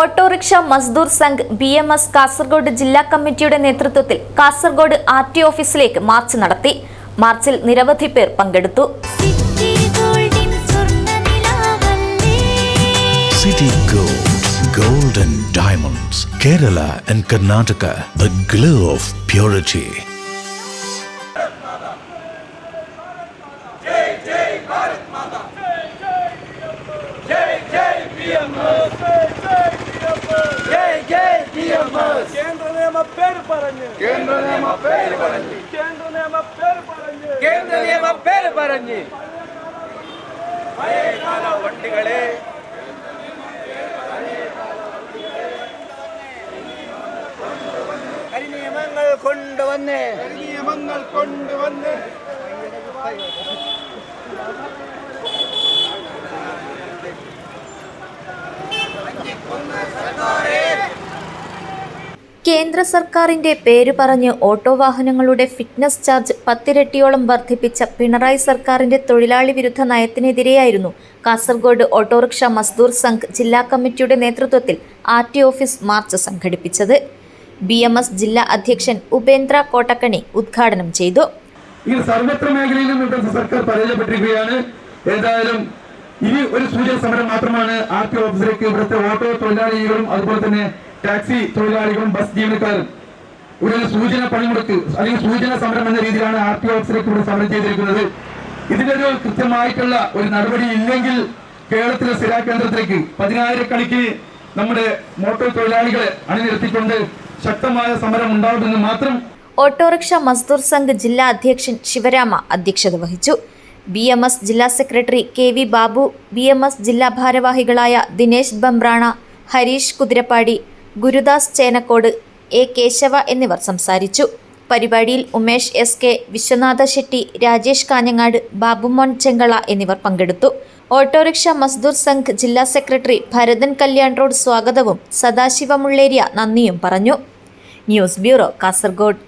Autorickshaw മസ്ദൂർ Sangh BMS Kasaragod ജില്ലാ കമ്മിറ്റിയുടെ നേതൃത്വത്തിൽ കാസർഗോഡ് RT ഓഫീസിലേക്ക് മാർച്ച് നടത്തി. മാർച്ചിൽ നിരവധി പേർ പങ്കെടുത്തു. City Gold and Diamonds, Kerala and Karnataka, the glow of purity. കേന്ദ്ര സർക്കാരിന്റെ പേര് പറഞ്ഞ് ഓട്ടോ വാഹനങ്ങളുടെ ഫിറ്റ്നസ് ചാർജ് 10 ഇരട്ടിയോളം വർദ്ധിപ്പിച്ച പിണറായി സർക്കാരിന്റെ തൊഴിലാളി വിരുദ്ധ നയത്തിനെതിരെയായിരുന്നു കാസർഗോഡ് ഓട്ടോറിക്ഷ മസ്ദൂർ സംഘ് ജില്ലാ കമ്മിറ്റിയുടെ നേതൃത്വത്തിൽ RT ഓഫീസ് മാർച്ച് സംഘടിപ്പിച്ചത്. BMS ജില്ലാ അധ്യക്ഷൻ ഉപേന്ദ്ര കോട്ടക്കണി ഉദ്ഘാടനം ചെയ്തു. ഈ സർവത്ര മേഖലയിലും സർക്കാർ പരാജയപ്പെട്ടിരിക്കുകയാണ്. ഏതായാലും ഇനി ഒരു സൂചന സമരം മാത്രമാണ് RT ഓഫീസിലേക്ക് ഇവിടുത്തെ ഓട്ടോ തൊഴിലാളികളും അതുപോലെ തന്നെ ടാക്സി തൊഴിലാളികളും ബസ് ജീവനക്കാരും ഒരു സൂചന പണിമുടക്ക് അല്ലെങ്കിൽ സൂചന സമരം എന്ന രീതിയിലാണ് RT ഓഫീസിലേക്ക് ഇവിടെ സമരം ചെയ്തിരിക്കുന്നത്. ഇതിന്റെ ഒരു കൃത്യമായിട്ടുള്ള ഒരു നടപടി ഇല്ലെങ്കിൽ കേരളത്തിലെ സ്ഥിര കേന്ദ്രത്തിലേക്ക് 10,000 നമ്മുടെ മോട്ടോർ തൊഴിലാളികളെ അണിനിരത്തിക്കൊണ്ട് ശക്തമായ സമരം ഉണ്ടാവുമെന്ന് മാത്രം. ഓട്ടോറിക്ഷ മസ്ദൂർ സംഘ് ജില്ലാ അധ്യക്ഷൻ ശിവരാമ അധ്യക്ഷത വഹിച്ചു. BMS ജില്ലാ സെക്രട്ടറി KV ബാബു, BMS ജില്ലാ ഭാരവാഹികളായ ദിനേശ് ബംബ്രാണ, ഹരീഷ് കുതിരപ്പാടി, ഗുരുദാസ് ചേനക്കോട്, A കേശവ എന്നിവർ സംസാരിച്ചു. പരിപാടിയിൽ ഉമേഷ് SK, വിശ്വനാഥ ഷെട്ടി, രാജേഷ് കാഞ്ഞങ്ങാട്, ബാബുമോൻ ചെങ്കള എന്നിവർ പങ്കെടുത്തു. ഓട്ടോറിക്ഷ മസ്ദൂർ സംഘ് ജില്ലാ സെക്രട്ടറി ഭരതൻ കല്യാൺ റോഡ് സ്വാഗതവും സദാശിവ മുള്ളേരിയ നന്ദിയും പറഞ്ഞു. News bureau, Kasaragod.